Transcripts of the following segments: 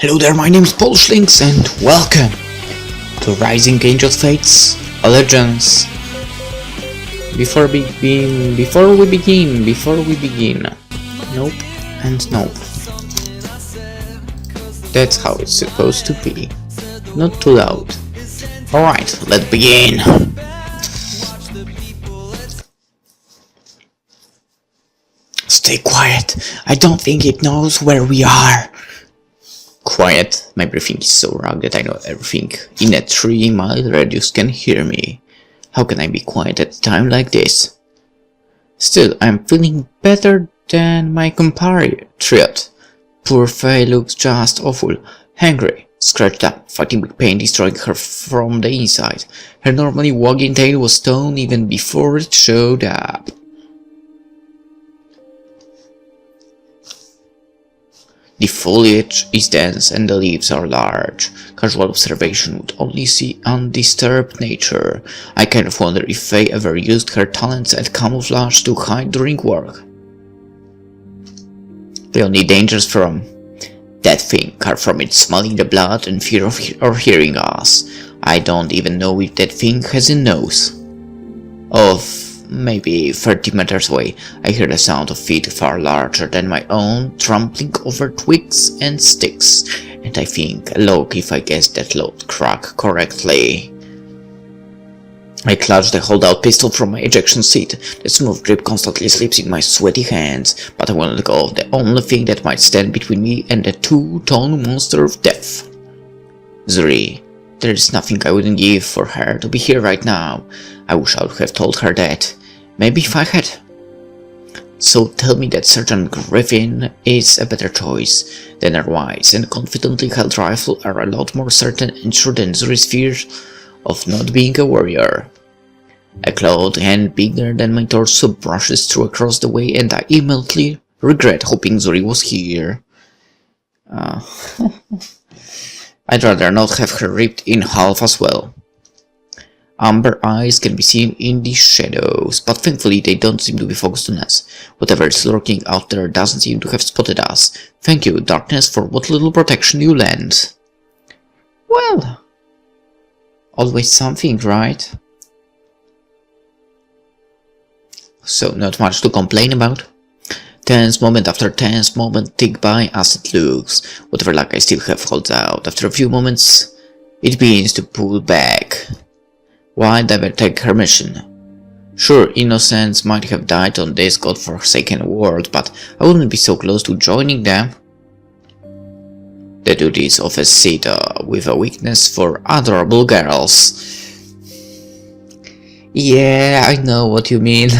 Hello there, my name is PolishLynx and welcome to Rising Angel Fates Allegiance. Before we begin, nope and nope. That's how it's supposed to be. Not too loud. Alright, let's begin. Stay quiet. I don't think it knows where we are. Quiet. My breathing is so rugged that I know everything in a 3-mile radius can hear me. How can I be quiet at a time like this? Still, I'm feeling better than my compatriot. Poor Faye looks just awful. Hungry, scratched up, fighting with pain destroying her from the inside. Her normally wagging tail was stone even before it showed up. The foliage is dense and the leaves are large. Casual observation would only see undisturbed nature. I kind of wonder if Faye ever used her talents at camouflage to hide during work. The only dangers from that thing are from it smelling the blood and fear of hearing us. I don't even know if that thing has a nose. Maybe 30 meters away, I hear the sound of feet far larger than my own trampling over twigs and sticks, and I think, look, if I guessed that load crack correctly. I clutch the holdout pistol from my ejection seat. The smooth grip constantly slips in my sweaty hands, but I won't let go of the only thing that might stand between me and the 2-ton monster of death. Zuri. There is nothing I wouldn't give for her to be here right now. I wish I would have told her that. Maybe if I had. So tell me that Sergeant Griffin is a better choice. Than her wise and confidently held rifle are a lot more certain and sure than Zuri's fear of not being a warrior. A clawed hand bigger than my torso brushes through across the way and I immediately regret hoping Zuri was here. I'd rather not have her ripped in half as well. Amber eyes can be seen in the shadows, but thankfully they don't seem to be focused on us. Whatever is lurking out there doesn't seem to have spotted us. Thank you, darkness, for what little protection you lend. Well, always something, right? So, not much to complain about. Tense moment after tense moment tick by as it looks. Whatever luck I still have holds out. After a few moments, it begins to pull back. Why never take her mission? Sure, innocents might have died on this godforsaken world, but I wouldn't be so close to joining them. The duties of a Sita with a weakness for adorable girls. Yeah, I know what you mean.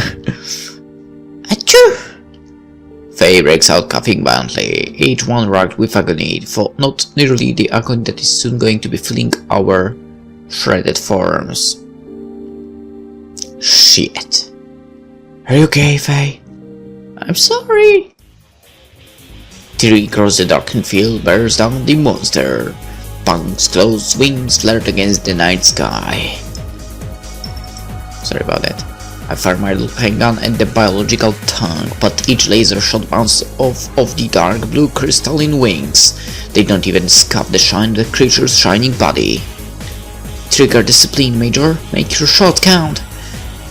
Achoo! Faye breaks out coughing violently, each one racked with agony, for not nearly the agony that is soon going to be filling our shredded forms. Shit. Are you okay, Faye? I'm sorry. Tearing across the darkened field bears down the monster. Punk's closed wings flared against the night sky. Sorry about that. I fire my little handgun at the biological tank, but each laser shot bounced off of the dark blue crystalline wings. They don't even scuff the shine of the creature's shining body. Trigger discipline, Major. Make your shot count.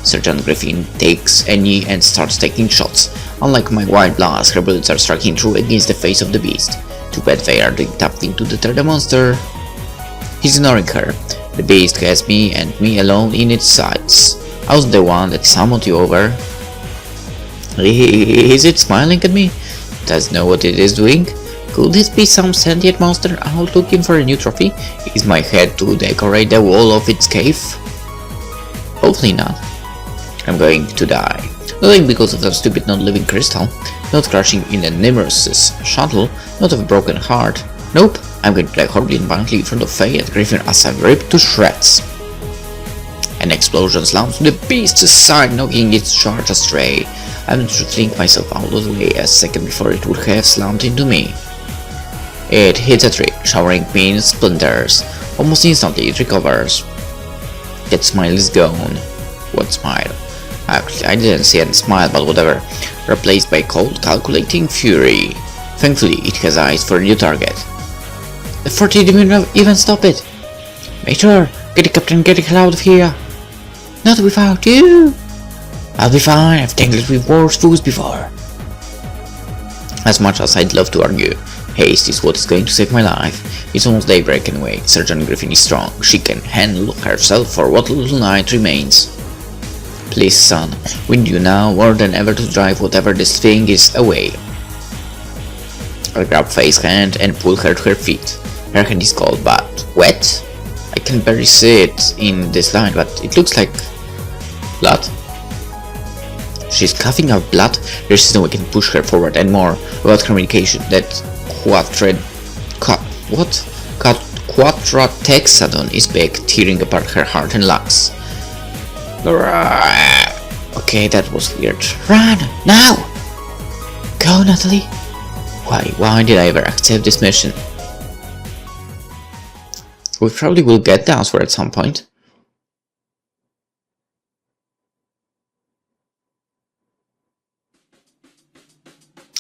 Sergeant Griffin takes a knee and starts taking shots. Unlike my wild blast, her bullets are striking true against the face of the beast. Too bad they are doing nothing to deter the monster. He's ignoring her. The beast has me and me alone in its sights. I was the one that summoned you over. Is it smiling at me? Does know what it is doing? Could this be some sentient monster out looking for a new trophy? Is my head to decorate the wall of its cave? Hopefully not. I'm going to die. Not because of that stupid non-living crystal, not crashing in a Nimross's shuttle, not of a broken heart. Nope, I'm going to die horribly and violently in front of Faye and Griffin as I'm ripped to shreds. An explosion slams the beast's side, knocking its charge astray. I managed to fling myself out of the way a second before it would have slammed into me. It hits a tree, showering me in splinters. Almost instantly it recovers. That smile is gone. What smile? Actually, I didn't see any smile, but whatever. Replaced by cold, calculating fury. Thankfully, it has eyes for a new target. Before they even stop it. Major, get the captain, get the hell out of here. Not without you. I'll be fine, I've tangled with worse fools before. As much as I'd love to argue, haste is what is going to save my life. It's almost daybreak anyway. Sergeant Griffin is strong. She can handle herself for what little night remains. Please, son, we need you now more than ever to drive whatever this thing is away. I grab Faye's hand and pull her to her feet. Her hand is cold but wet. I can barely see it in this line, but it looks like blood. She's coughing out blood. There's no way I can push her forward and more without communication. That quadratexadon is back, tearing apart her heart and lungs. Okay, that was weird. Run! Now! Go, Natalie! Why did I ever accept this mission? We probably will get the answer at some point.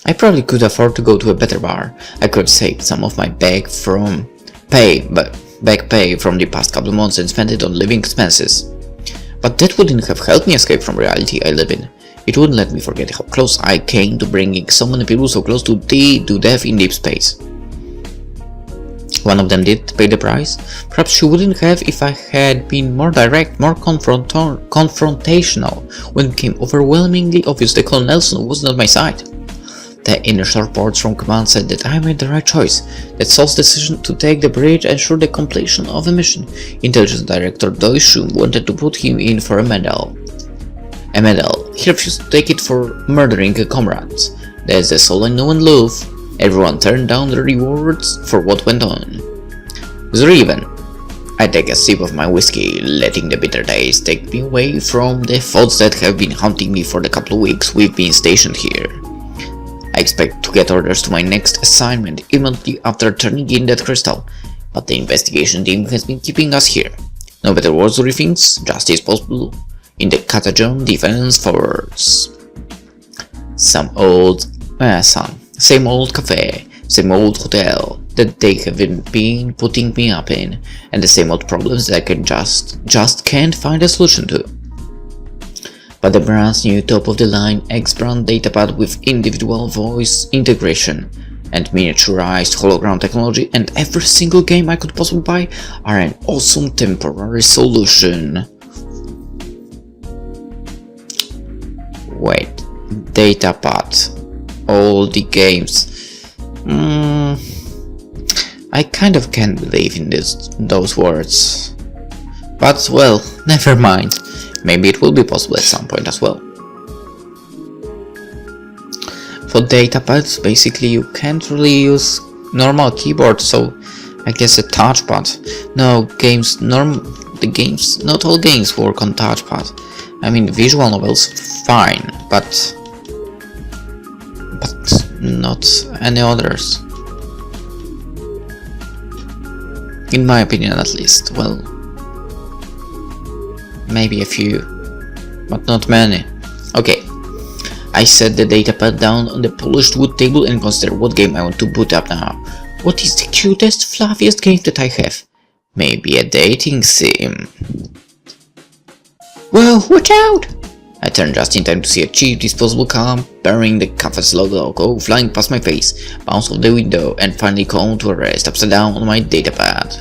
I probably could afford to go to a better bar. I could have saved some of my back pay from the past couple of months and spent it on living expenses. But that wouldn't have helped me escape from reality I live in. It wouldn't let me forget how close I came to bringing so many people so close to death in deep space. One of them did pay the price. Perhaps she wouldn't have if I had been more direct, more confrontational when it became overwhelmingly obvious that Colonel Nelson was not my side. The initial reports from command said that I made the right choice, that Saul's decision to take the bridge ensured the completion of the mission. Intelligence Director Doishum wanted to put him in for a medal. He refused to take it for murdering a comrade. That's the Saul I know and love. Everyone turned down the rewards for what went on. Zriven. I take a sip of my whiskey, letting the bitter taste take me away from the thoughts that have been haunting me for the couple of weeks we've been stationed here. I expect to get orders to my next assignment immediately after turning in that crystal, but the investigation team has been keeping us here. No better words or things, just as possible, in the Katajion Defense Force. Same old cafe, same old hotel that they have been putting me up in, and the same old problems that I can just can't find a solution to. But the brand new top-of-the-line X-brand datapad with individual voice integration and miniaturized hologram technology and every single game I could possibly buy are an awesome temporary solution. Wait, datapad, all the games. I kind of can't believe in those words. But well, never mind. Maybe it will be possible at some point as well. For datapads, basically you can't really use normal keyboard, so I guess a touchpad. No games, not all games work on touchpad. I mean, visual novels, fine, but not any others. In my opinion, at least. Well, maybe a few, but not many. Okay, I set the datapad down on the polished wood table and consider what game I want to boot up now. What is the cutest, fluffiest game that I have? Maybe a dating sim. Whoa, watch out! I turned just in time to see a cheap disposable car bearing the Cafe's logo flying past my face, bounce off the window, and finally come to a rest upside down on my datapad.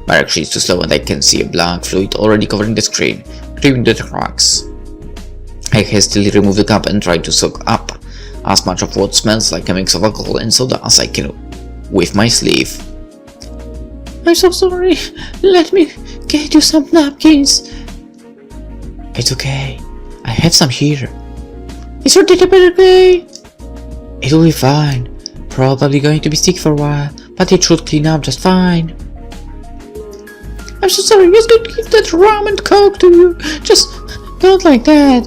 My reaction is too slow and I can see a black fluid already covering the screen, creeping the cracks. I hastily remove the cap and try to soak up as much of what smells like a mix of alcohol and soda as I can with my sleeve. I'm so sorry, let me get you some napkins. It's okay, I have some here. Is your datapad okay? It'll be fine, probably going to be sticky for a while, but it should clean up just fine. I'm so sorry, I was going to give that rum and coke to you. Just don't like that.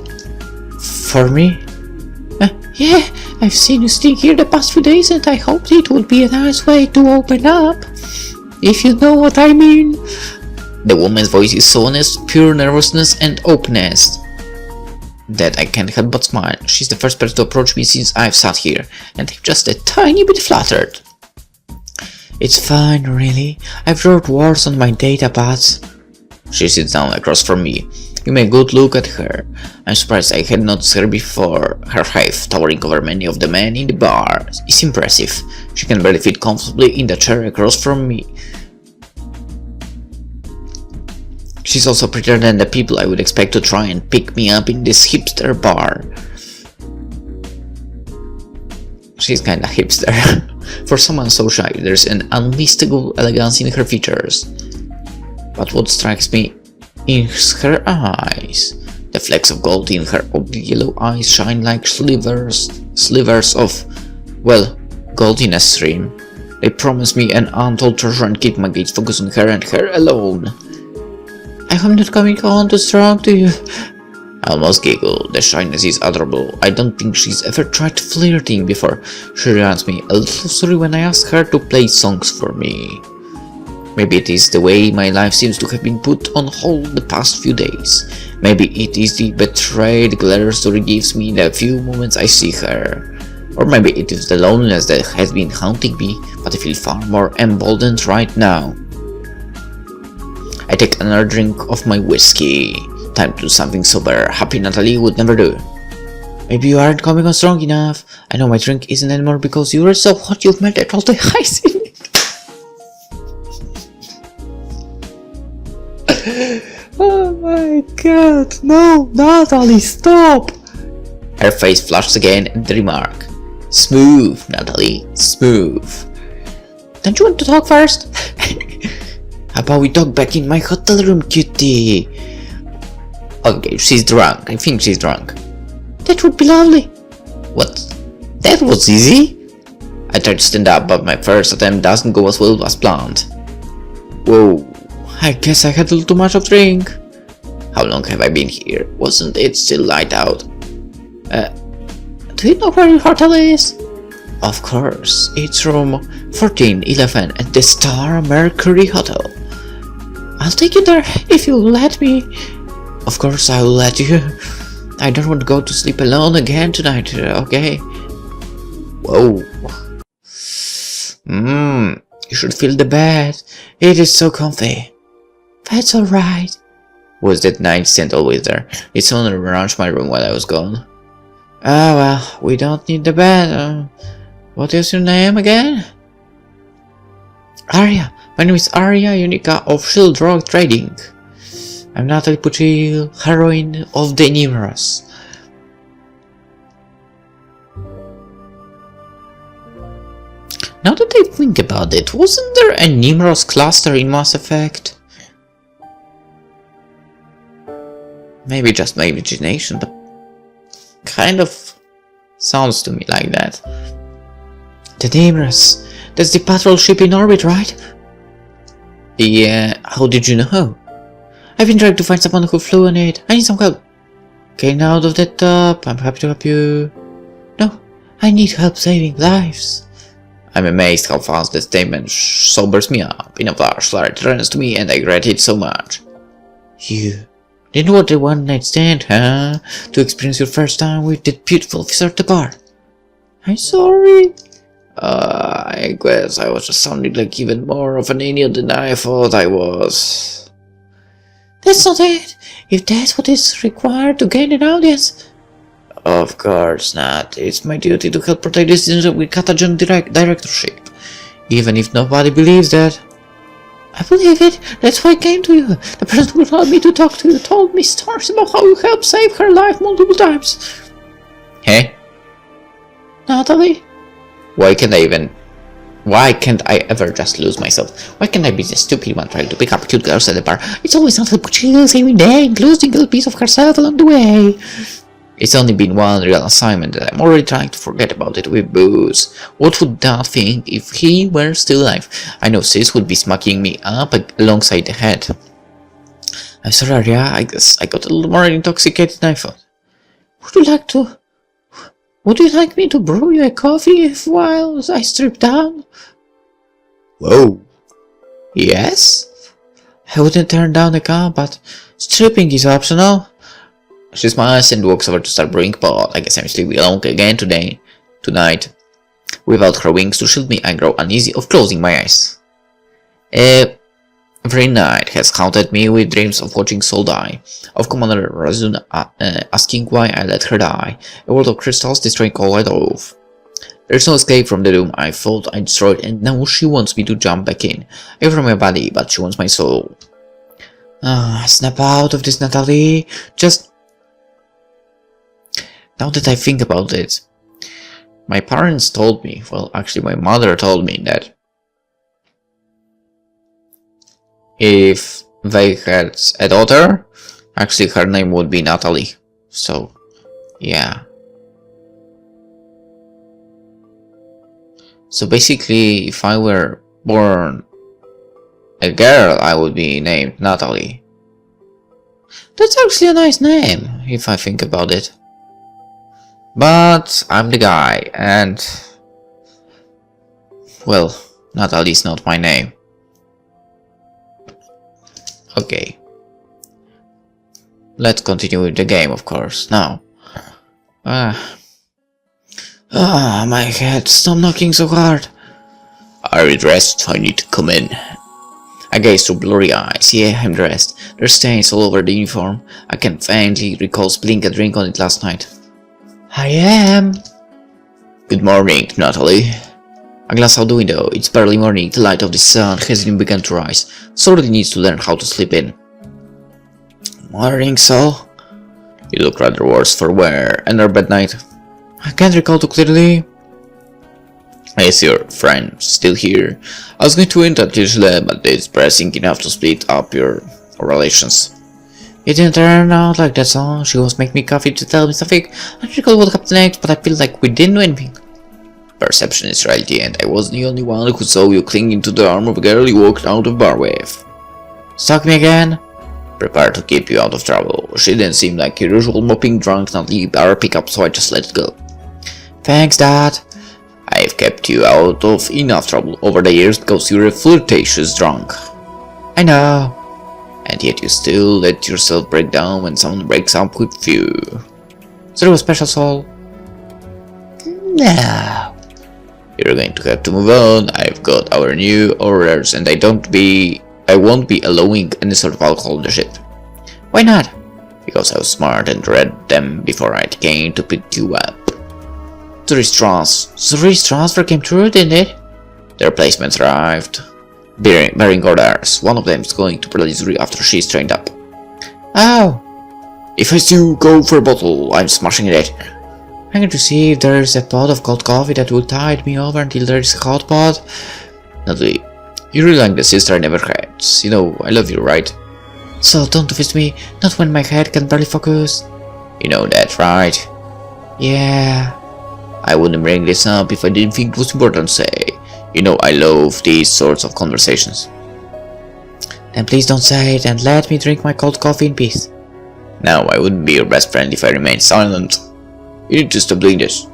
For me? Yeah, I've seen you stink here the past few days and I hoped it would be a nice way to open up. If you know what I mean. The woman's voice is so honest, pure nervousness and openness that I can't help but smile. She's the first person to approach me since I've sat here, and I'm just a tiny bit flattered. It's fine, really. I've wrote words on my datapads. She sits down across from me. Give me a good look at her. I'm surprised I had noticed her before. Her height, towering over many of the men in the bar, is impressive. She can barely fit comfortably in the chair across from me. She's also prettier than the people I would expect to try and pick me up in this hipster bar. She's kinda hipster. For someone so shy, there's an unmistakable elegance in her features. But what strikes me is her eyes. The flecks of gold in her oddly yellow eyes shine like slivers of, well, gold in a stream. They promise me an untold treasure and keep my gaze focused on her and her alone. I hope I'm not coming on too strong to you. I almost giggle. The shyness is adorable. I don't think she's ever tried flirting before. She reminds me a little sorry when I ask her to play songs for me. Maybe it is the way my life seems to have been put on hold the past few days. Maybe it is the betrayed glare story gives me the few moments I see her. Or maybe it is the loneliness that has been haunting me, but I feel far more emboldened right now. I take another drink of my whiskey. Time to do something sober. Happy Natalie would never do. Maybe you aren't coming on strong enough. I know my drink isn't anymore because you were so hot you've melted all the ice in it. Oh my god, no, Natalie, stop! Her face flushes again at the remark. Smooth, Natalie, smooth. Don't you want to talk first? How about we talk back in my hotel room, cutie? Okay, she's drunk. I think she's drunk. That would be lovely. What? That was easy? I try to stand up, but my first attempt doesn't go as well as planned. Whoa, I guess I had a little too much of drink. How long have I been here? Wasn't it still light out? Do you know where your hotel is? Of course, it's room 1411 at the Star Mercury Hotel. I'll take you there if you let me. Of course I will let you. I don't want to go to sleep alone again tonight, okay? Whoa. You should feel the bed. It is so comfy. That's alright. Was that nightstand always there? Did someone arrange my room while I was gone? Ah well, we don't need the bed. What is your name again? Arya. My name is Arya Unica of Shield Drug Trading. I'm Natalie Puccile, heroine of the Nimross. Now that I think about it, wasn't there a Nimross cluster in Mass Effect? Maybe just my imagination, but kind of sounds to me like that. The Nimross, that's the patrol ship in orbit, right? Yeah, how did you know? I've been trying to find someone who flew on it. I need some help. Getting out of the top, I'm happy to help you. No, I need help saving lives. I'm amazed how fast that statement sobers me up. In a flash, Larry turns to me and I regret it so much. You didn't want a one-night stand, huh? To experience your first time with that beautiful officer at the bar. I'm sorry. I guess I was just sounding like even more of an idiot than I thought I was. That's not it. If that's what is required to gain an audience. Of course not. It's my duty to help protect this decision with Katajion directorship. Even if nobody believes that. I believe it. That's why I came to you. The person who allowed me to talk to you told me stories about how you helped save her life multiple times. Hey? Natalie? Why can't I ever just lose myself? Why can't I be the stupid one trying to pick up cute girls at the bar? It's always Natalie Puccile saving them, losing a little piece of herself along the way. It's only been one real assignment and I'm already trying to forget about it with booze. What would Dad think if he were still alive? I know Sis would be smacking me up alongside the head. I'm sorry, Arya, I guess I got a little more intoxicated than I thought. Would you like me to brew you a coffee while I strip down? Whoa. Yes? I wouldn't turn down the cup, but stripping is optional. She smiles and walks over to start brewing pot. I guess I'm sleeping alone again tonight. Without her wings to shield me, I grow uneasy of closing my eyes. Every night has haunted me with dreams of watching Soul die, of Commander Razun asking why I let her die, a world of crystals destroying all I love. There's no escape from the doom I thought I destroyed, and now she wants me to jump back in. I offer my body, but she wants my soul. Snap out of this, Natalie. Just... Now that I think about it, my parents told me, well, actually my mother told me that if they had a daughter, actually her name would be Natalie. So, yeah. So basically, if I were born a girl, I would be named Natalie. That's actually a nice name, if I think about it. But I'm the guy, and... well, Natalie's not my name. Okay. Let's continue with the game, of course, now. My head, stop knocking so hard. Are you dressed? I need to come in. I gaze through blurry eyes. Yeah, I'm dressed. There's stains all over the uniform. I can faintly recall spilling a drink on it last night. I am. Good morning, Natalie. I glance out the window. It's barely morning. The light of the sun hasn't even begun to rise. Sorely needs to learn how to sleep in. Morning, Sol. You look rather worse for wear. And our bad night. I can't recall too clearly. Is your friend still here? I was going to interrupt usually, but it's pressing enough to split up your relations. It didn't turn out like that, so she was making me coffee to tell me something. I don't recall what happened next, but I feel like we didn't do anything. Perception is reality, and I wasn't the only one who saw you clinging to the arm of a girl you walked out of bar with. Stalk me again? Prepare to keep you out of trouble. She didn't seem like your usual mopping drunk Natalie bar pickup, so I just let it go. Thanks, Dad. I've kept you out of enough trouble over the years because you're a flirtatious drunk. I know. And yet you still let yourself break down when someone breaks up with you. Is there a special soul? No. You're going to have to move on. I've got our new orders and I won't be allowing any sort of alcohol on the ship. Why not? Because I was smart and read them before I came to pick you up. The risk transfer came through, didn't it? The replacements arrived. Bearing orders. One of them is going to Palisuri after she's trained up. Oh! If I do go for a bottle, I'm smashing it. I'm going to see if there's a pot of cold coffee that will tide me over until there's a hot pot. Natalie, you really like the sister I never had. You know, I love you, right? So don't visit me, not when my head can barely focus. You know that, right? Yeah. I wouldn't bring this up if I didn't think it was important to say. You know, I love these sorts of conversations. Then please don't say it and let me drink my cold coffee in peace. No, I wouldn't be your best friend if I remained silent. You need to stop doing this.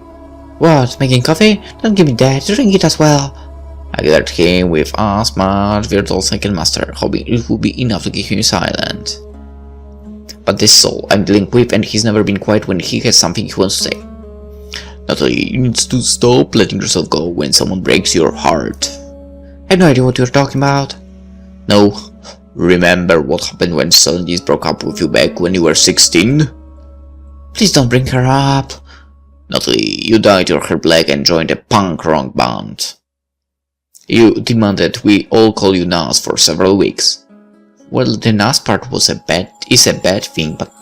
What, making coffee? Don't give me that, drink it as well. I gathered him with a smart virtual cycle master, hoping it would be enough to keep him silent. But this soul I'm dealing with, and he's never been quiet when he has something he wants to say. Natalie, you need to stop letting yourself go when someone breaks your heart. I have no idea what you're talking about. No. Remember what happened when Solange broke up with you back when you were 16? Please don't bring her up. Natalie, you dyed your hair black and joined a punk rock band. You demanded we all call you Nas for several weeks. Well, the Nas part is a bad thing, but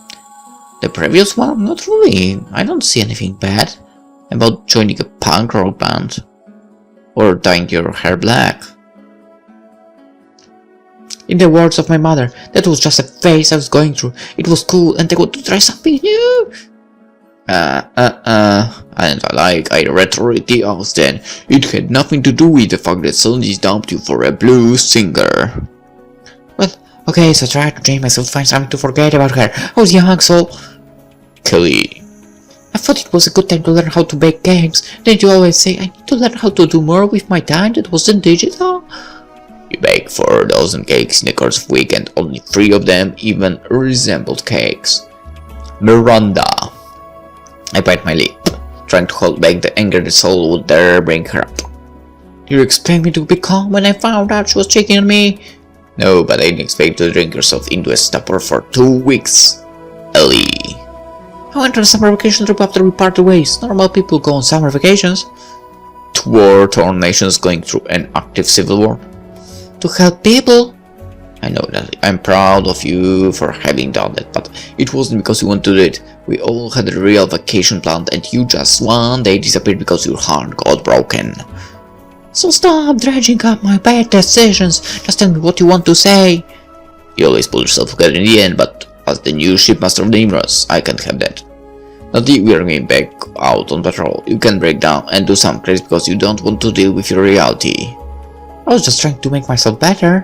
the previous one, not really. I don't see anything bad about joining a punk rock band or dyeing your hair black. In the words of my mother, that was just a phase I was going through. It was cool and I wanted to try something new. And I rhetorically asked then, it had nothing to do with the fact that Solange dumped you for a blues singer. Well, okay, so I tried to train myself to find something to forget about her. I was young, so... Kelly. I thought it was a good time to learn how to bake games. Didn't you always say, I need to learn how to do more with my time that wasn't digital? You baked 4,000 cakes in the course of a week and only 3 of them even resembled cakes. Miranda. I bite my lip, trying to hold back the anger that Saul would dare bring her up. "Do you expect me to be calm when I found out she was cheating on me?" "No, but I didn't expect you to drink yourself into a stupor for 2 weeks. Ellie." "I went on a summer vacation trip after we parted ways. Normal people go on summer vacations." "To war-torn nations going through an active civil war." "To help people." "I know that. I'm proud of you for having done that, but it wasn't because you wanted to do it. We all had a real vacation planned and you just one day disappeared because your heart got broken." "So stop dredging up my bad decisions. Just tell me what you want to say." "You always pull yourself together in the end, but as the new shipmaster of the Nimross, I can't have that. Now that we are going back out on patrol, you can break down and do some crazy because you don't want to deal with your reality." "I was just trying to make myself better."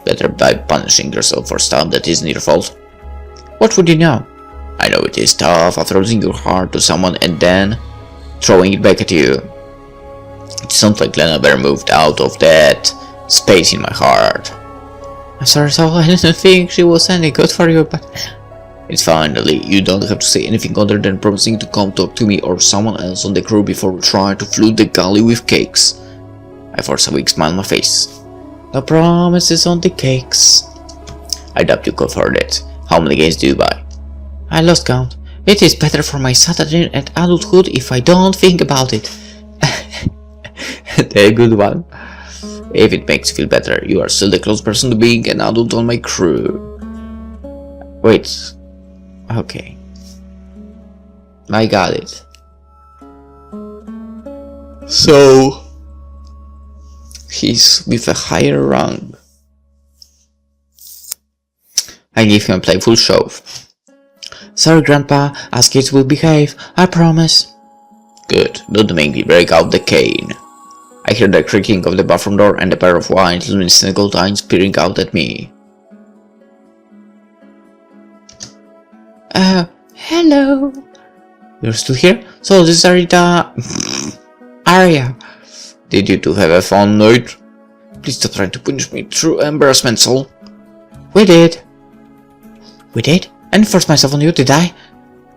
"Better by punishing yourself for stuff that isn't your fault." "What would you know?" "I know it is tough after losing your heart to someone and then throwing it back at you. It sounds like Lena Bear moved out of that space in my heart." "I'm sorry, Saul. I didn't think she was any good for you, but..." "It's fine, Lily. You don't have to say anything other than promising to come talk to me or someone else on the crew before we try to flood the galley with cakes." I forced a weak smile on my face. "No promises on the cakes." "I doubt you could afford it. How many games do you buy?" "I lost count. It is better for my Saturday and adulthood if I don't think about it." "A good one. If it makes you feel better, you are still the close person to being an adult on my crew." "Wait. Okay. I got it. So he's with a higher rank. I give him a playful shove." "Sorry, Grandpa. Us kids will behave. I promise." "Good. Don't make me break out the cane." I hear the creaking of the bathroom door and a pair of wide, luminescent gold eyes peering out at me. Hello." "You're still here? So this is Arita... Arya. Did you two have a fun night?" "Please stop trying to punish me through embarrassment, Saul." We did. I forced myself on you, did I?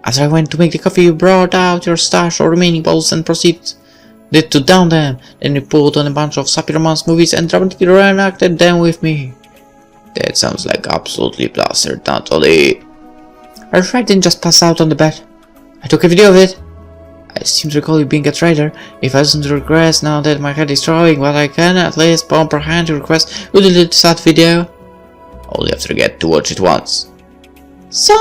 As I went to make the coffee, you brought out your stash of remaining bottles and proceeded to down them. Then you pulled on a bunch of sappy romance movies and dramatically reenacted them with me." "That sounds like absolutely plastered, Natalie." "Our friend didn't just pass out on the bed. I took a video of it. I seem to recall you being a traitor. If I listen to regrets now that my head is throwing, but I can at least comprehend your request. You deleted that video." "Only have to get to watch it once." "So..."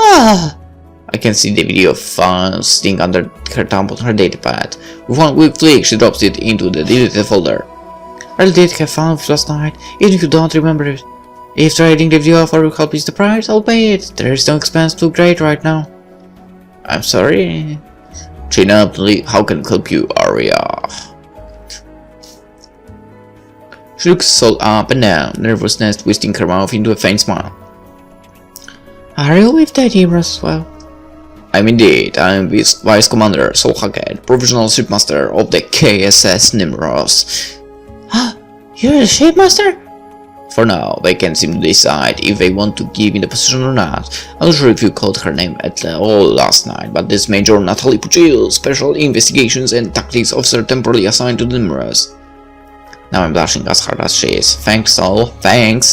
I can see the video of Fan sitting under her thumb on her datapad. With one quick flick, she drops it into the deleted folder. "I really did have fun with last night, even if you don't remember it. If trading the video for your help is the price, I'll pay it. There is no expense too great right now." "I'm sorry." "Chin up, Lee. How can I help you, Arya?" She looks Saul up and down, nervousness twisting her mouth into a faint smile. "Are you with the Nimross as well?" "I'm indeed. I'm Vice Commander Saul Hackett, Provisional Shipmaster of the KSS Nimross." "Ah, you're the shipmaster?" "For now, they can't seem to decide if they want to give me the position or not. I'm not sure if you called her name at all last night, but this Major Natalie Puccile, Special Investigations and Tactics Officer temporarily assigned to the Nimross." Now I'm blushing as hard as she is. "Thanks, Saul. Thanks."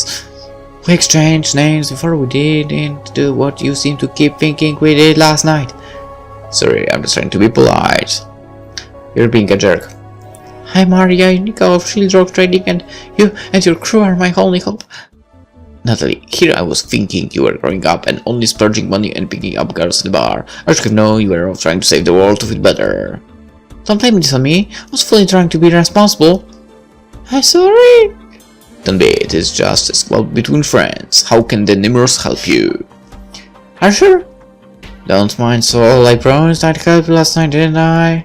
"We exchanged names before we didn't do what you seem to keep thinking we did last night." "Sorry, I'm just trying to be polite." "You're being a jerk." "I'm Arya Unica of Shield Rock Trading, and you and your crew are my only hope." "Natalie, here I was thinking you were growing up and only splurging money and picking up girls at the bar. I should have known you were off trying to save the world to feel better." "Don't blame this on me. I was fully trying to be responsible." "I'm sorry." "Don't be. It is just a squabble between friends. How can the Nimross help you?" "Are you sure?" "Don't mind, Saul. I promised I'd help you last night, didn't I?"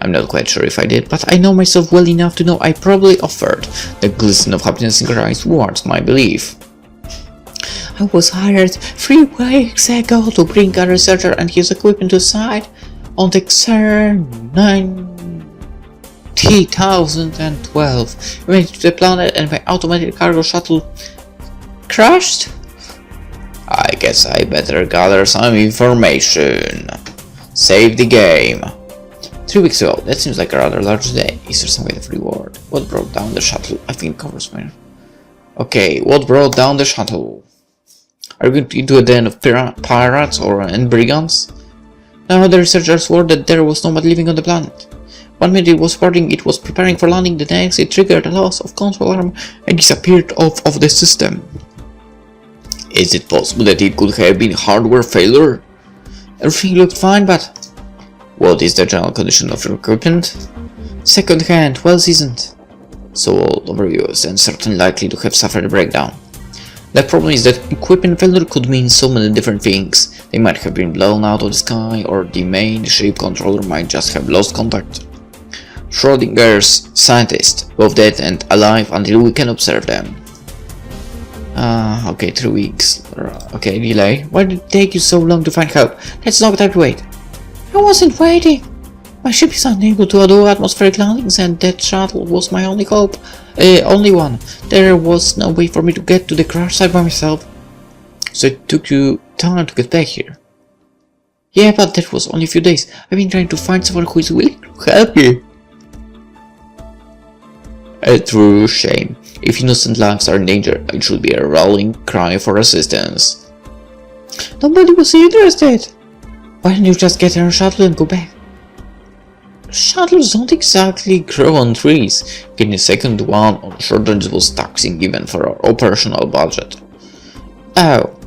I'm not quite sure if I did, but I know myself well enough to know I probably offered. The glisten of happiness in her eyes warrants my belief. "I was hired 3 weeks ago to bring a researcher and his equipment to site on the XER 9012. We went to the planet and my automated cargo shuttle crashed." I guess I better gather some information. Save the game. 3 weeks ago. That seems like a rather large day. Is there some kind of reward? What brought down the shuttle? I think it covers me. Okay, what brought down the shuttle? Are you going into a den of pirates and brigands? Now the researchers swore that there was nobody living on the planet. 1 minute it was boarding, it was preparing for landing, the next it triggered a loss of control alarm and disappeared off of the system. Is it possible that it could have been hardware failure? Everything looked fine, but... What is the general condition of your equipment? Second hand, well seasoned. So old, overused, and certainly likely to have suffered a breakdown. The problem is that equipment failure could mean so many different things. They might have been blown out of the sky, or the main ship controller might just have lost contact. Schrodinger's scientist, both dead and alive until we can observe them. Okay, 3 weeks. Okay, delay. Why did it take you so long to find help? That's not time to wait. I wasn't waiting. My ship is unable to do atmospheric landings and that shuttle was my only hope. Only one. There was no way for me to get to the crash site by myself. So it took you time to get back here. Yeah, but that was only a few days. I've been trying to find someone who is willing to help you. A true shame. If innocent lives are in danger, it should be a rallying cry for assistance. Nobody was interested. Why don't you just get on a shuttle and go back? Shuttles don't exactly grow on trees. Getting a second one on short range was taxing even for our operational budget. Oh.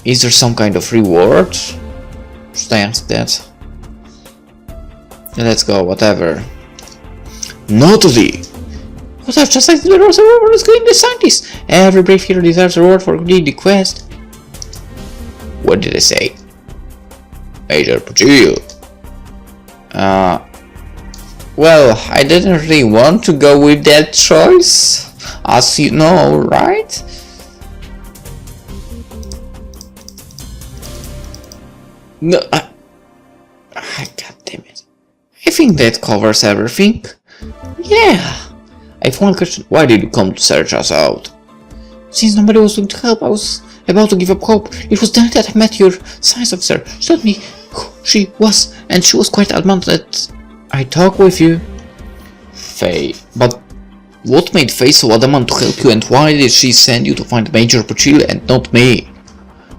Is there some kind of reward? Should I ask that? Let's go, whatever. Natalie! What are just like the Nimross reward is going to scientists? Every brave hero deserves a reward for completing the quest. What did I say? Major Puccile. Well, I didn't really want to go with that choice, as you know, right? No, god damn it. I think that covers everything. Yeah. I have one question. Why did you come to search us out? Since nobody was going to help, I was about to give up hope. It was then that I met your science officer. She told me who she was, and she was quite adamant that I talk with you. Faye, but what made Faye so adamant to help you, and why did she send you to find Major Puccile and not me?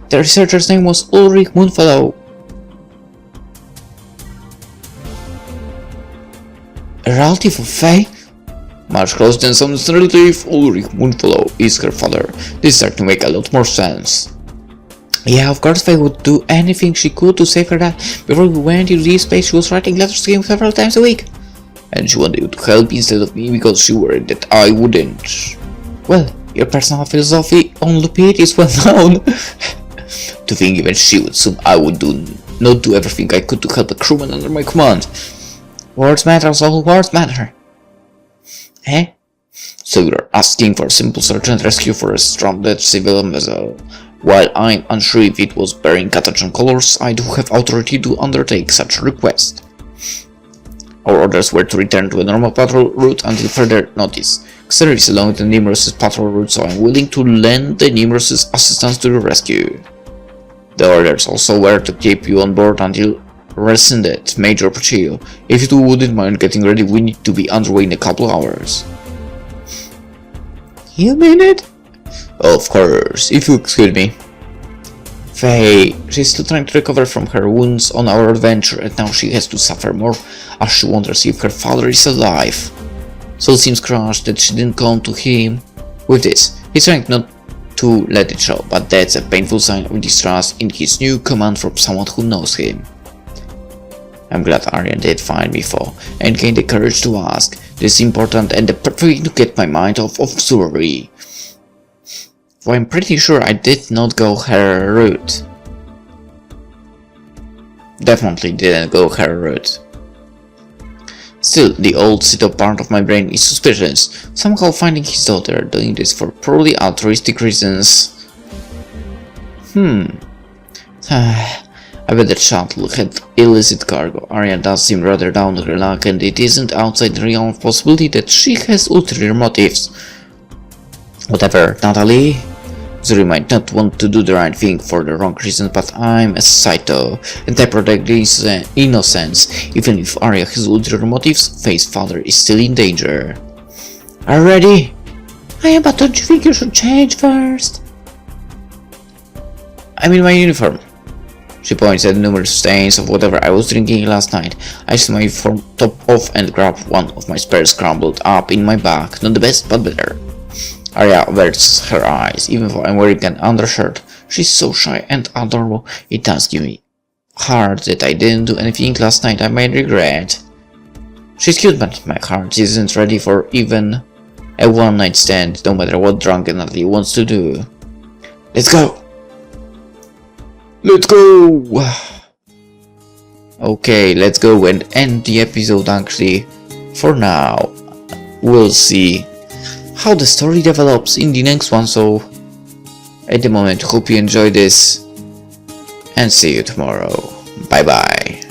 The researcher's name was Ulrich Moonfellow. A relative of Faye? Much closer than some relative, Ulrich Moonfellow is her father. This is starting to make a lot more sense. Yeah, of course Faye would do anything she could to save her dad. Before we went into deep space, she was writing letters to him several times a week. And she wanted you to help instead of me because she worried that I wouldn't. Well, your personal philosophy on Lupit is well known. To think even she would assume I would not do everything I could to help a crewman under my command. Words matter, all words matter. Eh? So you're asking for a simple search and rescue for a stranded civilian vessel. While I'm unsure if it was bearing Katajion colors, I do have authority to undertake such a request. Our orders were to return to a normal patrol route until further notice. Xer is along the Nimross' patrol route, so I'm willing to lend the Nimross' assistance to the rescue. The orders also were to keep you on board until rescinded, Major Puccile. If you wouldn't mind getting ready, we need to be underway in a couple of hours. You mean it? Of course, if you excuse me. Faye, she's still trying to recover from her wounds on our adventure, and now she has to suffer more as she wonders if her father is alive. Soul seems crushed that she didn't come to him with this. He's trying not to let it show, but that's a painful sign of distrust in his new command from someone who knows him. I'm glad Aryan did find me for and gained the courage to ask. This is important and the perfect way to get my mind off of Zuri. For I'm pretty sure I did not go her route. Definitely didn't go her route. Still, the old sit-up part of my brain is suspicious, somehow finding his daughter doing this for purely altruistic reasons. I bet that shuttle had illicit cargo. Arya does seem rather down on her luck, and it isn't outside the realm of possibility that she has ulterior motives. Whatever, Natalie. Zuri might not want to do the right thing for the wrong reason, but I'm a Saito, and I protect his innocence. Even if Arya has ulterior motives, Faye's father is still in danger. Are you ready? I am, but don't you think you should change first? I'm in my uniform. She points at numerous stains of whatever I was drinking last night. I set my uniform top off and grab one of my spares crumbled up in my bag. Not the best, but better. Arya averts her eyes, even though I'm wearing an undershirt. She's so shy and adorable. It does give me heart that I didn't do anything last night I might regret. She's cute, but my heart isn't ready for even a one-night stand, no matter what drunken Natalie wants to do. Let's go! Let's go! Okay, let's go and end the episode actually. For now, we'll see how the story develops in the next one, so at the moment, hope you enjoyed this and see you tomorrow. Bye bye.